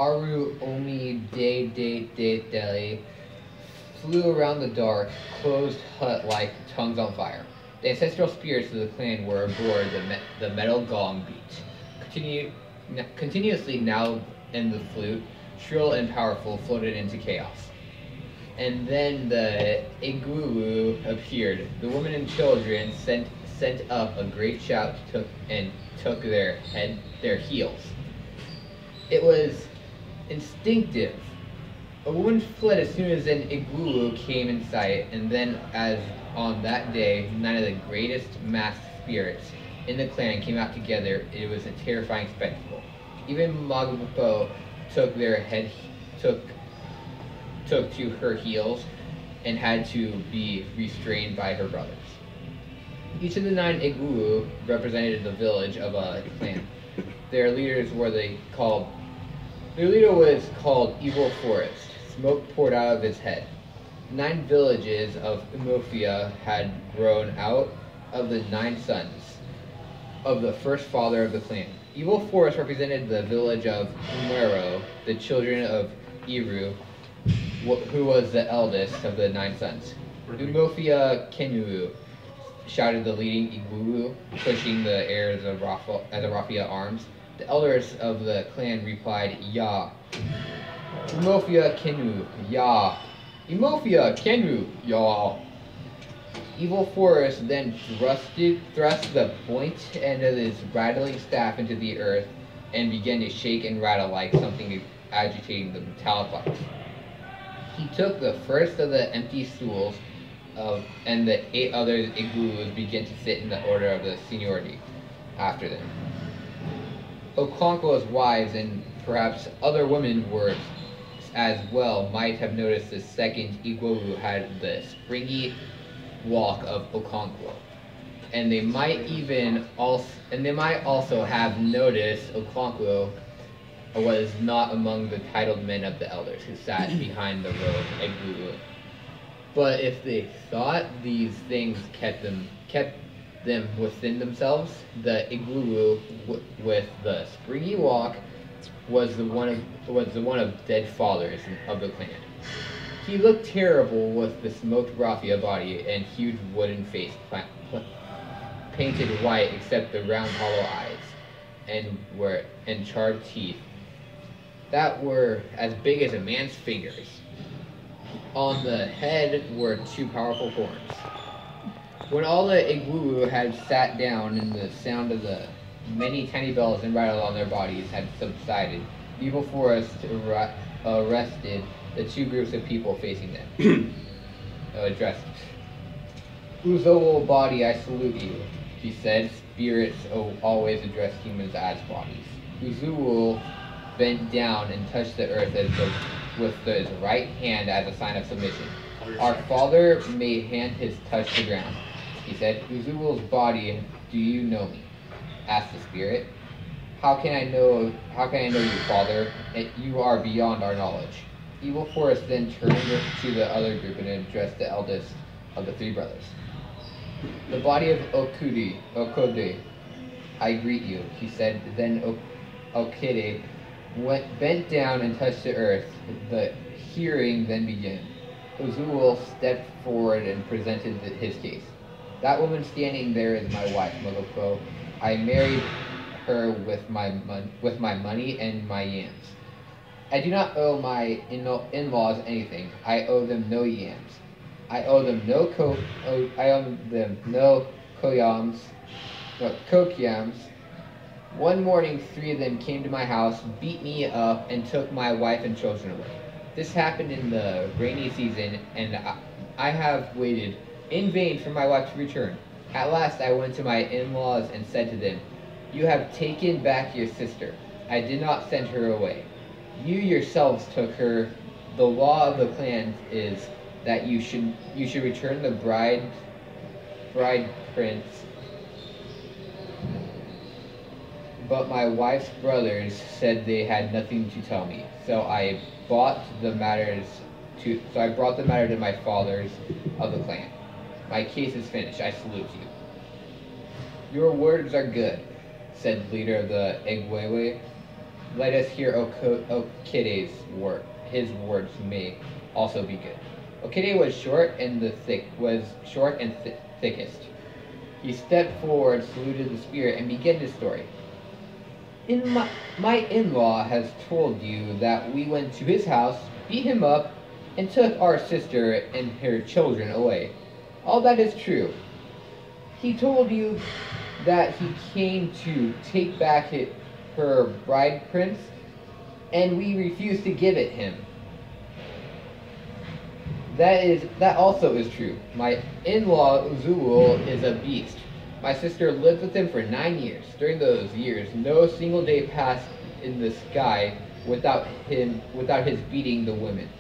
Aru Omi De De De Deli flew around the dark, closed hut like tongues on fire. The ancestral spirits of the clan were aboard the metal gong beat. Continuously now and the flute, shrill and powerful, floated into chaos. And then the Igulu appeared. The women and children sent up a great shout took their heels. It was instinctive. A woman fled as soon as an Igulu came in sight, and then, as on that day, 9 of the greatest masked spirits in the clan came out together. It was a terrifying spectacle. Even Magapo took to her heels and had to be restrained by her brothers. Each of the 9 Igulu represented the village of a clan. Their leader was called Evil Forest. Smoke poured out of his head. 9 villages of Umofia had grown out of the 9 sons of the first father of the clan. Evil Forest represented the village of Umero, the children of Iru, who was the eldest of the 9 sons. Umofia Kenu, shouted the leading Igulu, pushing the air as a raffia arms. The elders of the clan replied, Ya. Umofia Kenu, Ya. Umofia Kenu, Ya. Evil Forest then thrust the point end of his rattling staff into the earth and began to shake and rattle like something agitating the metallic lights. He took the first of the empty stools and the 8 other Igulus began to sit in the order of the seniority after them. Okonkwo's wives and perhaps other women were as well might have noticed the second Igulu had the springy walk of Okonkwo, and they might also have noticed Okonkwo was not among the titled men of the elders who sat behind the row of Igulu. But if they thought these things kept them within themselves, the Igulu with the springy walk was the one of dead fathers of the clan. He looked terrible with the smoked raffia body and huge wooden face painted white except the round hollow eyes and charred teeth that were as big as a man's fingers. On the head were 2 powerful horns. When all the Igulu had sat down and the sound of the many tiny bells and rattle on their bodies had subsided, Evil Forest arrested the 2 groups of people facing them. Addressed. Uzo'ul body, I salute you, she said. Spirits always address humans as bodies. Uzo'ul bent down and touched the earth with his right hand as a sign of submission. Our father may hand his touch to ground, he said. Uzo'ul's body, do you know me? Asked the spirit. How can I know you, father? You are beyond our knowledge. Evil Forest then turned to the other group and addressed the eldest of the 3 brothers. The body of Okode, I greet you, he said. Then Okede bent down and touched the earth. The hearing then began. Uzo'ul stepped forward and presented his case. That woman standing there is my wife, Mogoko. I married her with my money and my yams. I do not owe my in-laws anything. I owe them no yams. I owe them no kokyams. One morning, 3 of them came to my house, beat me up, and took my wife and children away. This happened in the rainy season, and I have waited in vain for my wife to return. At last, I went to my in-laws and said to them, you have taken back your sister. I did not send her away. You yourselves took her. The law of the clan is that you should return the bride prince. But my wife's brothers said they had nothing to tell me, so I brought the matter to my fathers of the clan. My case is finished. I salute you. Your words are good, said the leader of the Egwewe. Let us hear Okide's word. His words may also be good. Okide was short and thickest. He stepped forward, saluted the spirit, and began his story. My in-law has told you that we went to his house, beat him up, and took our sister and her children away. All that is true. He told you that he came to take back her bride prince, and we refused to give it him. That also is true. My in-law Uzul is a beast. My sister lived with him for 9 years. During those years, no single day passed in the sky without his beating the women.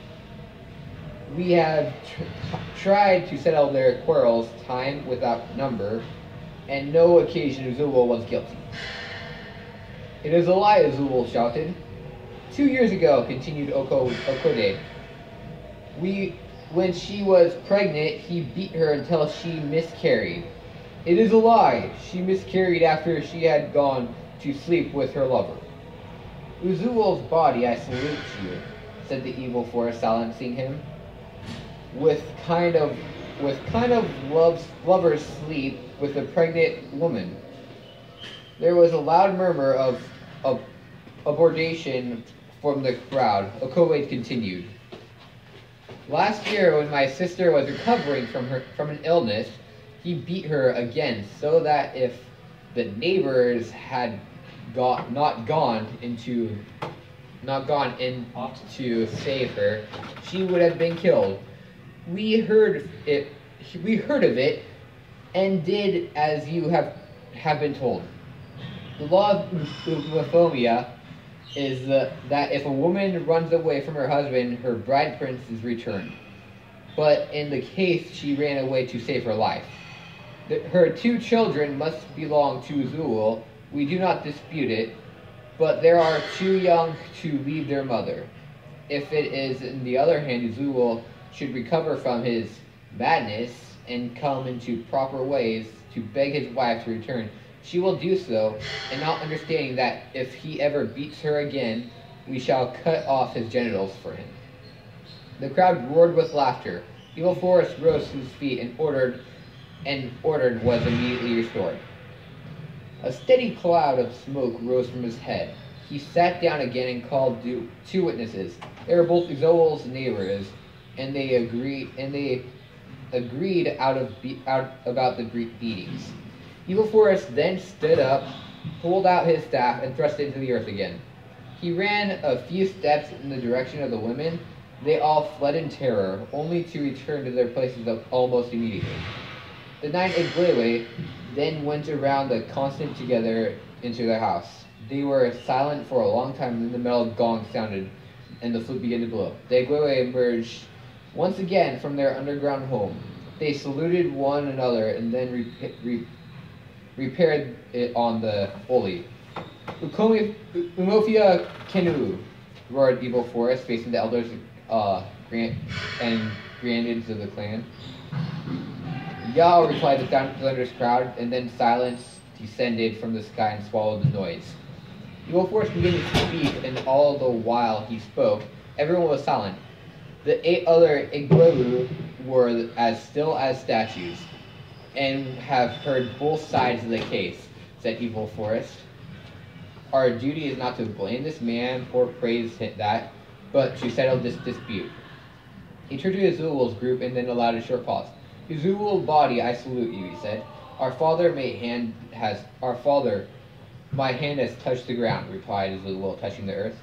We have tried to settle their quarrels time without number, and no occasion Uzul was guilty. It is a lie, Uzul shouted. 2 years ago, continued Okode, when she was pregnant, he beat her until she miscarried. It is a lie. She miscarried after she had gone to sleep with her lover. Uzul's body, I salute you, said the evil forest, silencing him. With kind of lover's sleep with a pregnant woman. There was a loud murmur of abortion from the crowd. Okode continued. Last year, when my sister was recovering from an illness, he beat her again, so that if the neighbors had not gone in to save her, she would have been killed. We heard of it, and did as you have been told. The law of Euphomia is that if a woman runs away from her husband, her bride prince is returned. But in the case she ran away to save her life, her 2 children must belong to Uzul. We do not dispute it, but they are too young to leave their mother. If it is, on the other hand, Uzul should recover from his madness and come into proper ways to beg his wife to return, she will do so, and not understanding that if he ever beats her again, we shall cut off his genitals for him. The crowd roared with laughter. Evil Forest rose to his feet and ordered was immediately restored. A steady cloud of smoke rose from his head. He sat down again and called 2 witnesses. They were both Uzul's neighbors, and they agreed about the beatings. Evil Forest then stood up, pulled out his staff, and thrust it into the earth again. He ran a few steps in the direction of the women. They all fled in terror, only to return to their places almost immediately. The 9 Iglewe then went around the constant together into their house. They were silent for a long time, and then the metal gong sounded, and the flute began to blow. The Iglewe emerged once again from their underground home. They saluted one another and then repaired it on the Oli. Umofia Kenu, roared Evil Forest, facing the elders and grandads of the clan. Yao, replied the thunderous crowd, and then silence descended from the sky and swallowed the noise. Evil Forest began to speak, and all the while he spoke, everyone was silent. The 8 other Igwewu were as still as statues, and have heard both sides of the case, said Evil Forest. Our duty is not to blame this man or praise that, but to settle this dispute. He turned to Uzul's group and then allowed a short pause. Uzul body, I salute you, he said. My hand has touched the ground, replied Uzul, touching the earth.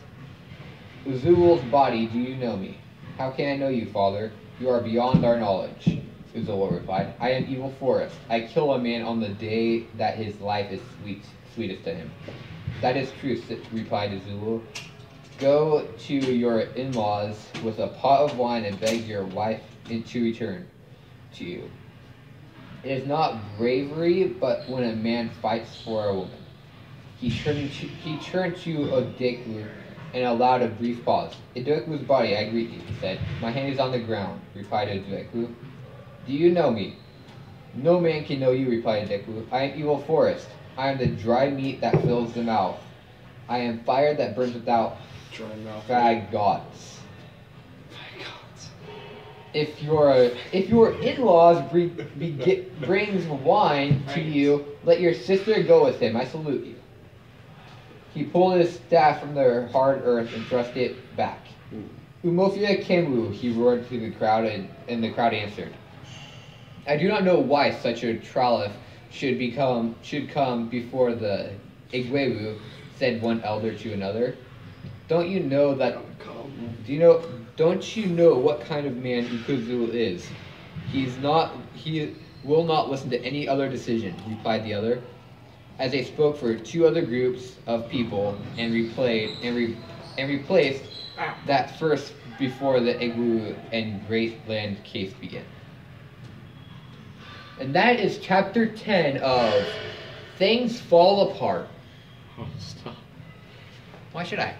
Uzul's body, do you know me? How can I know you, father? You are beyond our knowledge, Uzul replied. I am Evil Forest. I kill a man on the day that his life is sweetest to him. That is true, replied Uzul. Go to your in-laws with a pot of wine and beg your wife to return to you. It is not bravery, but when a man fights for a woman. He turned to Odeku and allowed a brief pause. Odeku's body, I greet you, he said. My hand is on the ground, replied Odeku. Do you know me? No man can know you, replied Odeku. I am Evil Forest. I am the dry meat that fills the mouth. I am fire that burns without fagots. If your in-laws brings wine to you, let your sister go with him. I salute you. He pulled his staff from the hard earth and thrust it back. Umofia Kemu, he roared to the crowd, and the crowd answered. I do not know why such a trilith should come before the Igwewu, said one elder to another. Don't you know what kind of man Ikuzu is? He will not listen to any other decision, replied the other, as they spoke for two other groups of people and replaced that first before the Igwewu and Great Land case began. And that is chapter 10 of Things Fall Apart. Oh, stop. Why should I?